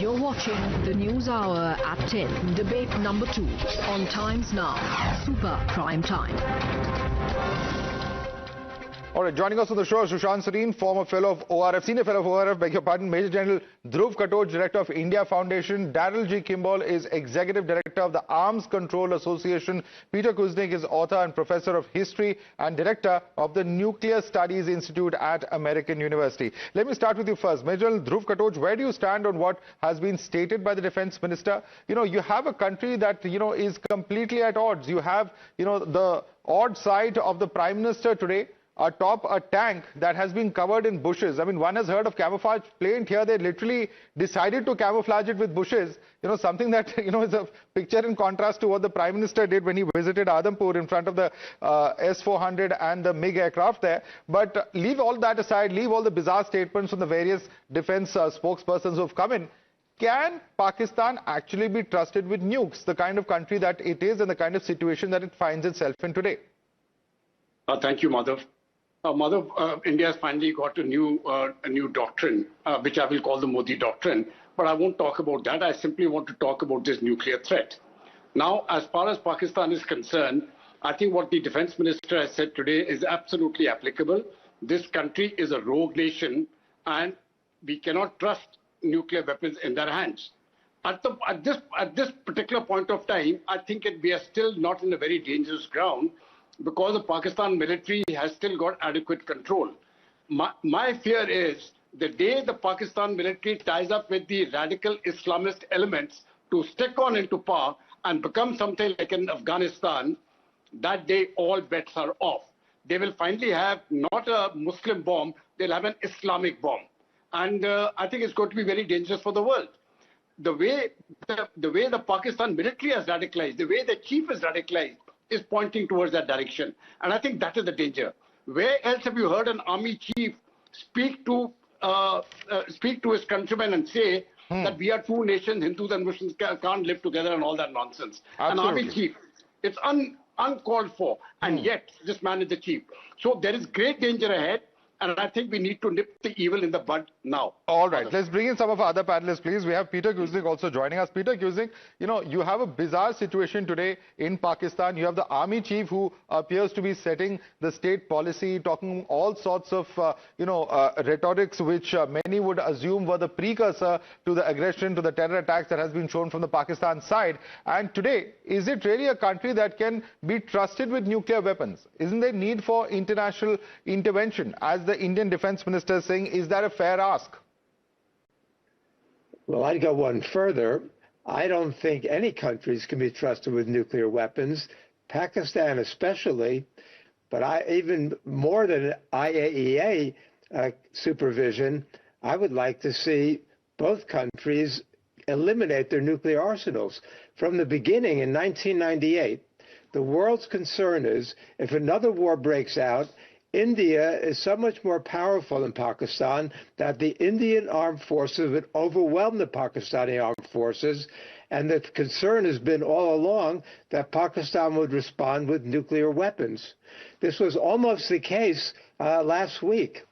You're watching the News Hour at 10, debate number 2 on Times Now, Super Prime Time. All right, joining us on the show is Sushant Sareen, former fellow of ORF, senior fellow of ORF, beg your pardon, Major General Dhruv Katoj, director of India Foundation, Darrell G. Kimball is executive director of the Arms Control Association, Peter Kuznick is author and professor of history and director of the Nuclear Studies Institute at American University. Let me start with you first. Major General Dhruv Katoj, where do you stand on what has been stated by the defense minister? You have a country that, is completely at odds. You have, the odd side of the Prime Minister today atop a tank that has been covered in bushes. I mean, one has heard of camouflage paint. Here they literally decided to camouflage it with bushes. Something that, is a picture in contrast to what the Prime Minister did when he visited Adhampur in front of the S-400 and the MiG aircraft there. But leave all that aside, leave all the bizarre statements from the various defense spokespersons who have come in. Can Pakistan actually be trusted with nukes, the kind of country that it is and the kind of situation that it finds itself in today? Thank you, Madhav. Madhav, India has finally got a new doctrine, which I will call the Modi doctrine. But I won't talk about that. I simply want to talk about this nuclear threat. Now, as far as Pakistan is concerned, I think what the defense minister has said today is absolutely applicable. This country is a rogue nation, and we cannot trust nuclear weapons in their hands. At this particular point of time, I think we are still not in a very dangerous ground, because the Pakistan military has still got adequate control. My fear is the day the Pakistan military ties up with the radical Islamist elements to stick on into power and become something like in Afghanistan, that day all bets are off. They will finally have not a Muslim bomb, they'll have an Islamic bomb. And I think it's going to be very dangerous for the world. The way the Pakistan military has radicalized, the way the chief is radicalized, is pointing towards that direction. And I think that is the danger. Where else have you heard an army chief speak to his countrymen and say that we are two nations, Hindus and Muslims can't live together and all that nonsense? Absolutely. An army chief. It's uncalled for. And yet, this man is the chief. So there is great danger ahead. And I think we need to nip the evil in the bud now. All right, let's bring in some of our other panelists, please. We have Peter Kuznick also joining us. Peter Kuznick, you have a bizarre situation today in Pakistan. You have the army chief who appears to be setting the state policy, talking all sorts of, rhetorics which many would assume were the precursor to the aggression, to the terror attacks that has been shown from the Pakistan side. And today, is it really a country that can be trusted with nuclear weapons? Isn't there need for international intervention? As the Indian Defense Minister is saying, is that a fair ask? Well, I'd go one further. I don't think any countries can be trusted with nuclear weapons, Pakistan especially, but even more than IAEA supervision, I would like to see both countries eliminate their nuclear arsenals. From the beginning in 1998, the world's concern is if another war breaks out, India is so much more powerful than Pakistan that the Indian armed forces would overwhelm the Pakistani armed forces, and the concern has been all along that Pakistan would respond with nuclear weapons. This was almost the case last week.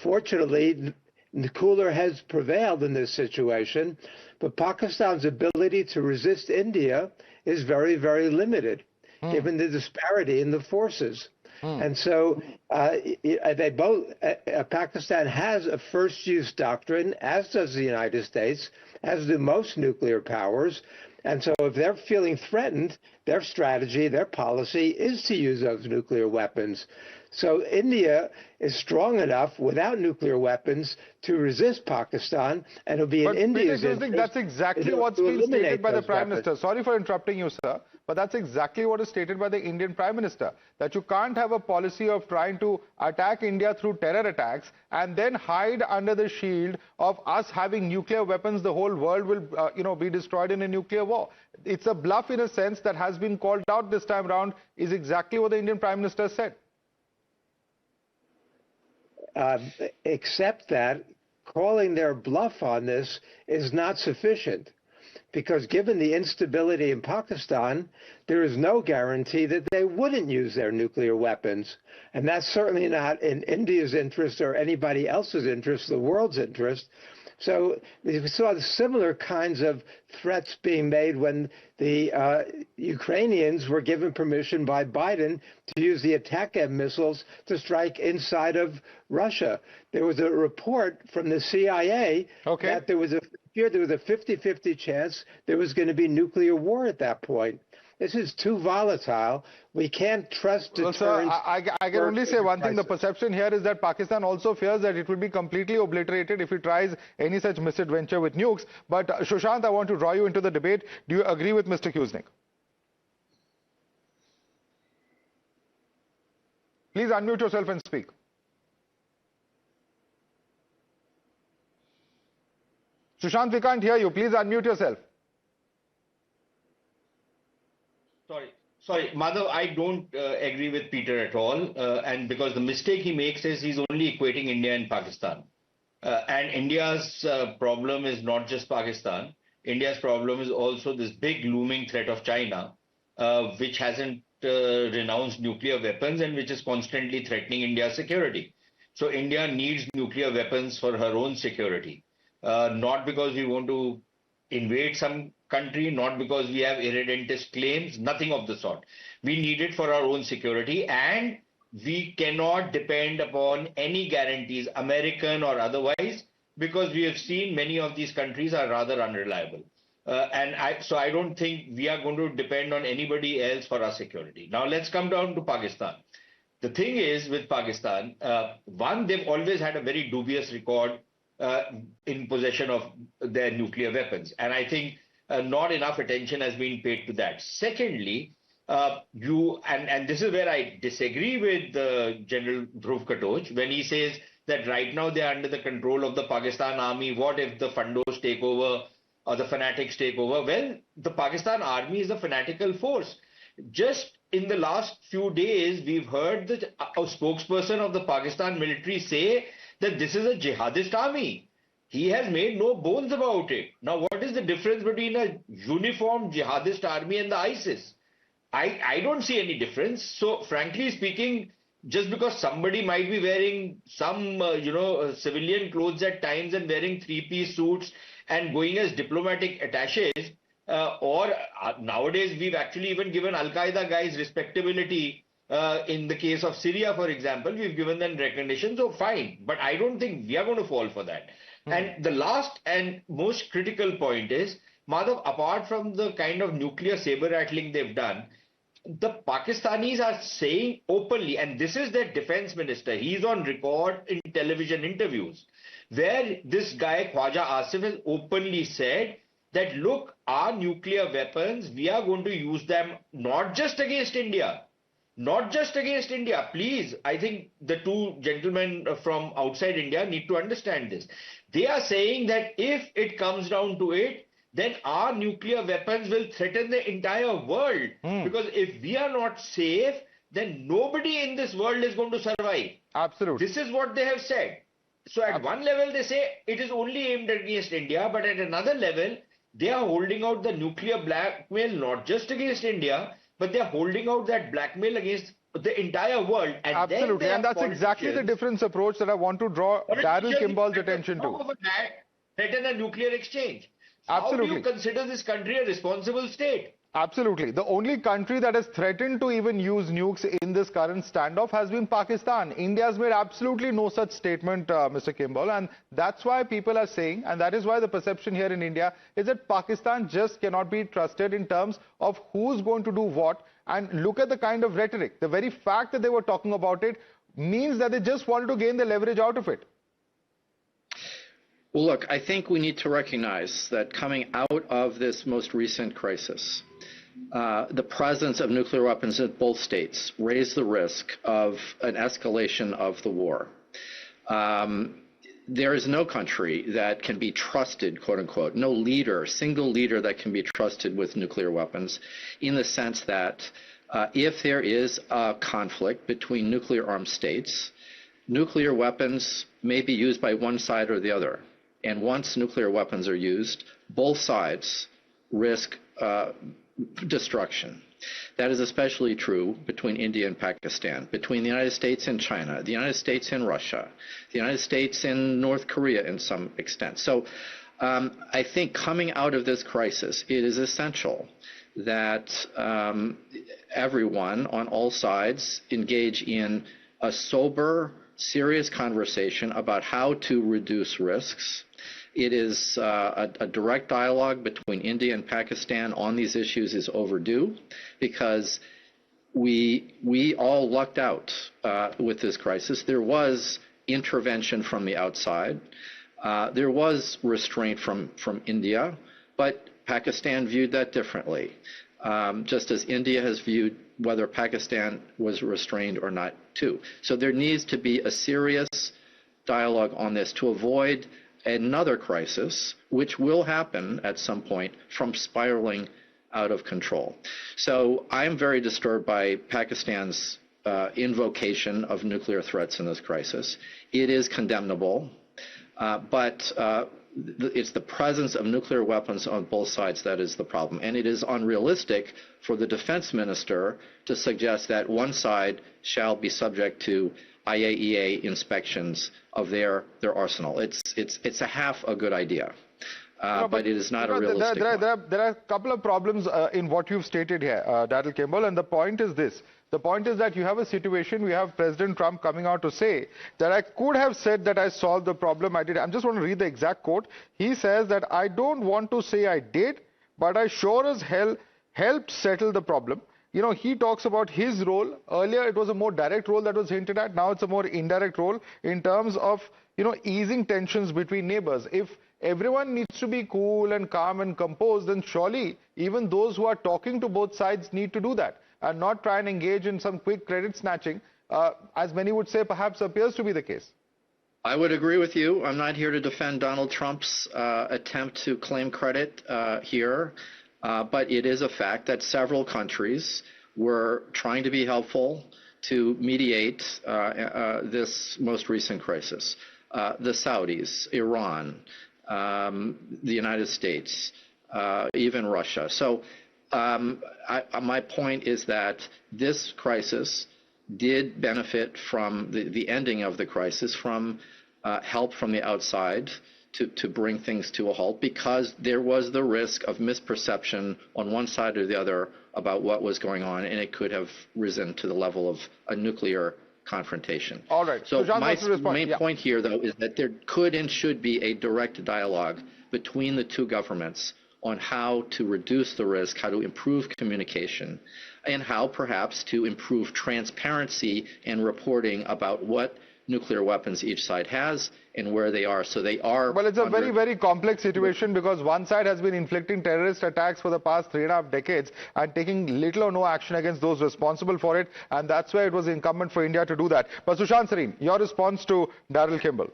Fortunately, the cooler heads prevailed in this situation, but Pakistan's ability to resist India is very, very limited, given the disparity in the forces. And so Pakistan has a first-use doctrine, as does the United States, as do most nuclear powers. And so if they're feeling threatened, their strategy, their policy is to use those nuclear weapons. So India is strong enough without nuclear weapons to resist Pakistan, and it'll be in India's interest. That's exactly what's been stated by the Prime Minister. Sorry for interrupting you, sir, but that's exactly what is stated by the Indian Prime Minister, that you can't have a policy of trying to attack India through terror attacks and then hide under the shield of us having nuclear weapons. The whole world will, be destroyed in a nuclear war. It's a bluff in a sense that has been called out this time around, is exactly what the Indian Prime Minister said. Except that calling their bluff on this is not sufficient, because given the instability in Pakistan, there is no guarantee that they wouldn't use their nuclear weapons. And that's certainly not in India's interest or anybody else's interest, the world's interest. So we saw the similar kinds of threats being made when the Ukrainians were given permission by Biden to use the Attack-M missiles to strike inside of Russia. There was a report from the CIA that there was a 50-50 chance there was going to be nuclear war at that point. This is too volatile. We can't trust deterrence. Well, sir, I can only say one thing. The perception here is that Pakistan also fears that it will be completely obliterated if it tries any such misadventure with nukes. But Sushant, I want to draw you into the debate. Do you agree with Mr. Kuznick? Please unmute yourself and speak. Sushant, we can't hear you. Please unmute yourself. Sorry, Madhav, I don't agree with Peter at all. And because the mistake he makes is he's only equating India and Pakistan. And India's problem is not just Pakistan. India's problem is also this big looming threat of China, which hasn't renounced nuclear weapons and which is constantly threatening India's security. So India needs nuclear weapons for her own security, not because we want to invade some country, not because we have irredentist claims, nothing of the sort. We need it for our own security, and we cannot depend upon any guarantees, American or otherwise, because we have seen many of these countries are rather unreliable. So I don't think we are going to depend on anybody else for our security. Now let's come down to Pakistan. The thing is with Pakistan, one, they've always had a very dubious record in possession of their nuclear weapons. And I think not enough attention has been paid to that. Secondly, and this is where I disagree with General Dhruv Katoj when he says that right now they are under the control of the Pakistan army. What if the Fundos take over or the fanatics take over? Well, the Pakistan army is a fanatical force. Just in the last few days, we've heard that a spokesperson of the Pakistan military say that this is a jihadist army. He has made no bones about it. Now, what is the difference between a uniformed jihadist army and the ISIS? I don't see any difference. So, frankly speaking, just because somebody might be wearing some, civilian clothes at times and wearing three-piece suits and going as diplomatic attaches, or nowadays we've actually even given Al-Qaeda guys respectability. In the case of Syria, for example, we've given them recognition, so fine. But I don't think we are going to fall for that. And the last and most critical point is, Madhav, apart from the kind of nuclear saber rattling they've done, the Pakistanis are saying openly, and this is their defense minister, he's on record in television interviews, where this guy, Khwaja Asif, has openly said that, look, our nuclear weapons, we are going to use them not just against India. Not just against India, please. I think the two gentlemen from outside India need to understand this. They are saying that if it comes down to it, then our nuclear weapons will threaten the entire world. Because if we are not safe, then nobody in this world is going to survive. Absolutely. This is what they have said. So at one level, they say it is only aimed against India, but at another level, they are holding out the nuclear blackmail not just against India, but they're holding out that blackmail against the entire world. And absolutely, and that's exactly the different approach that I want to draw Daryl Kimball's attention to. Threaten a nuclear exchange. Absolutely. How do you consider this country a responsible state? Absolutely. The only country that has threatened to even use nukes in this current standoff has been Pakistan. India has made absolutely no such statement, Mr. Kimball, and that's why people are saying, and that is why the perception here in India is that Pakistan just cannot be trusted in terms of who's going to do what. And look at the kind of rhetoric. The very fact that they were talking about it means that they just wanted to gain the leverage out of it. Well, look, I think we need to recognize that coming out of this most recent crisis, the presence of nuclear weapons at both states raised the risk of an escalation of the war. There is no country that can be trusted, quote unquote, no leader, single leader that can be trusted with nuclear weapons, in the sense that if there is a conflict between nuclear armed states, nuclear weapons may be used by one side or the other. And once nuclear weapons are used, both sides risk destruction. That is especially true between India and Pakistan, between the United States and China, the United States and Russia, the United States and North Korea in some extent. So I think coming out of this crisis, it is essential that everyone on all sides engage in a sober, serious conversation about how to reduce risks. It is a direct dialogue between India and Pakistan on these issues is overdue because we all lucked out with this crisis. There was intervention from the outside. There was restraint from India, but Pakistan viewed that differently, just as India has viewed whether Pakistan was restrained or not too. So there needs to be a serious dialogue on this to avoid another crisis, which will happen at some point, from spiraling out of control. So I'm very disturbed by Pakistan's invocation of nuclear threats in this crisis. It is condemnable, but it's the presence of nuclear weapons on both sides that is the problem. And it is unrealistic for the defense minister to suggest that one side shall be subject to IAEA inspections of their arsenal. It's a half a good idea, but it is not a realistic one. There are a couple of problems in what you've stated here, Daryl Kimball, and the point is this. The point is that you have a situation, we have President Trump coming out to say that I could have said that I solved the problem. I did. I'm just going to read the exact quote. He says that I don't want to say I did, but I sure as hell helped settle the problem. You know, he talks about his role. Earlier, it was a more direct role that was hinted at. Now it's a more indirect role in terms of, you know, easing tensions between neighbors. If everyone needs to be cool and calm and composed, then surely even those who are talking to both sides need to do that and not try and engage in some quick credit snatching, as many would say perhaps appears to be the case. I would agree with you. I'm not here to defend Donald Trump's attempt to claim credit here. But it is a fact that several countries were trying to be helpful to mediate this most recent crisis. The Saudis, Iran, the United States, even Russia. So my point is that this crisis did benefit from the ending of the crisis from help from the outside to bring things to a halt, because there was the risk of misperception on one side or the other about what was going on, and it could have risen to the level of a nuclear confrontation. All right. So my main point here, though, is that there could and should be a direct dialogue between the two governments on how to reduce the risk, how to improve communication, and how perhaps to improve transparency and reporting about what nuclear weapons each side has and where they are. So they are. Well, it's a very, very complex situation because one side has been inflicting terrorist attacks for the past 3.5 decades and taking little or no action against those responsible for it. And that's why it was incumbent for India to do that. But Sushant Sareen, your response to Daryl Kimball.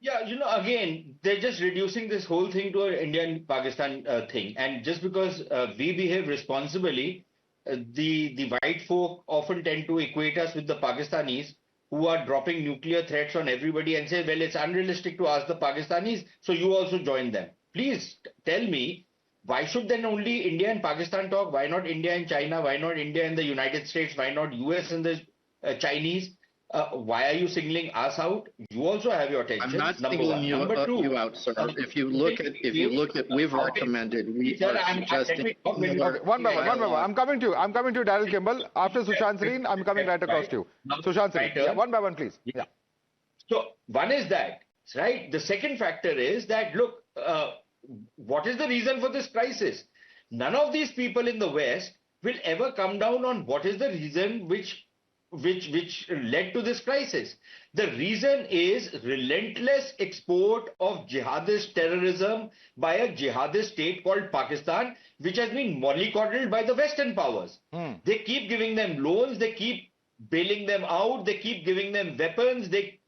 Yeah, you know, again, they're just reducing this whole thing to an India and Pakistan thing. And just because we behave responsibly, the white folk often tend to equate us with the Pakistanis, who are dropping nuclear threats on everybody and say, well, it's unrealistic to ask the Pakistanis, so you also join them. Please tell me, why should then only India and Pakistan talk? Why not India and China? Why not India and the United States? Why not US and the Chinese? Why are you singling us out? You also have your tensions. I'm not singling you out, sir. If you look at, we've recommended. We are suggesting. One by one. I'm coming to you, Daryl Kimball. After Sushant Sareen, I'm coming right across to you. Sushant Sareen, yeah, one by one, please. Yeah. So one is that, right? The second factor is that, look, what is the reason for this crisis? None of these people in the West will ever come down on what is the reason which led to this crisis. The reason is relentless export of jihadist terrorism by a jihadist state called Pakistan, which has been mollycoddled by the Western powers. They keep giving them loans, they keep bailing them out, they keep giving them weapons, they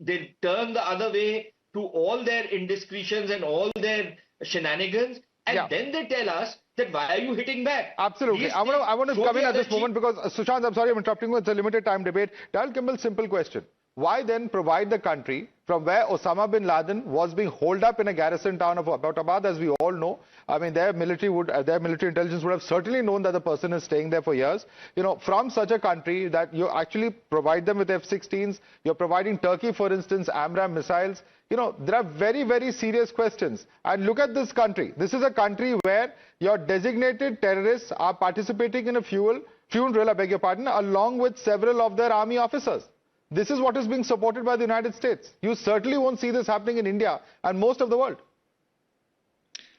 turn the other way to all their indiscretions and all their shenanigans, and then they tell us that why are you hitting back? Absolutely. I want to come in at this moment because, Sushant, I'm sorry I'm interrupting you. It's a limited time debate. Daryl Kimball, simple question. why then provide the country from where Osama bin Laden was being holed up in a garrison town of Abbottabad, as we all know? I mean, their military intelligence would have certainly known that the person is staying there for years. You know, from such a country that you actually provide them with F-16s, you're providing Turkey, for instance, AMRAAM missiles. You know, there are very, very serious questions. And look at this country. This is a country where your designated terrorists are participating in a funeral, I beg your pardon, along with several of their army officers. This is what is being supported by the United States. You certainly won't see this happening in India and most of the world.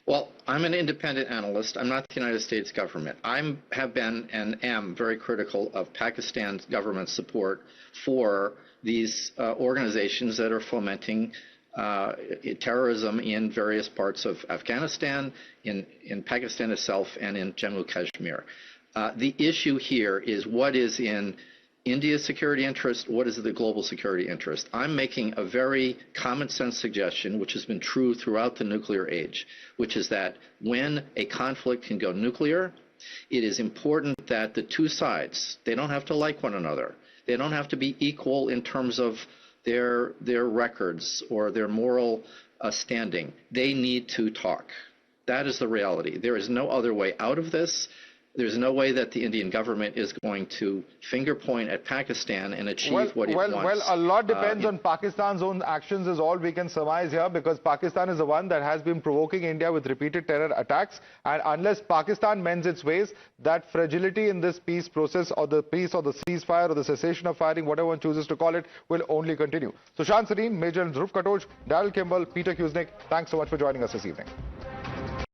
Well, I'm an independent analyst. I'm not the United States government. I have been and am very critical of Pakistan's government support for these organizations that are fomenting terrorism in various parts of Afghanistan, in Pakistan itself, and in Jammu Kashmir. The issue here is what is in India's security interest, what is the global security interest? I'm making a very common sense suggestion, which has been true throughout the nuclear age, which is that when a conflict can go nuclear, it is important that the two sides, they don't have to like one another. They don't have to be equal in terms of their records or their moral standing. They need to talk. That is the reality. There is no other way out of this. There's no way that the Indian government is going to finger point at Pakistan and achieve what it wants. Well, a lot depends on Pakistan's own actions is all we can surmise here, because Pakistan is the one that has been provoking India with repeated terror attacks. And unless Pakistan mends its ways, that fragility in this peace process, or the peace or the ceasefire or the cessation of firing, whatever one chooses to call it, will only continue. Sushant Sareen, Major Dhruv Katoj, Daryl Kimball, Peter Kuznick, thanks so much for joining us this evening.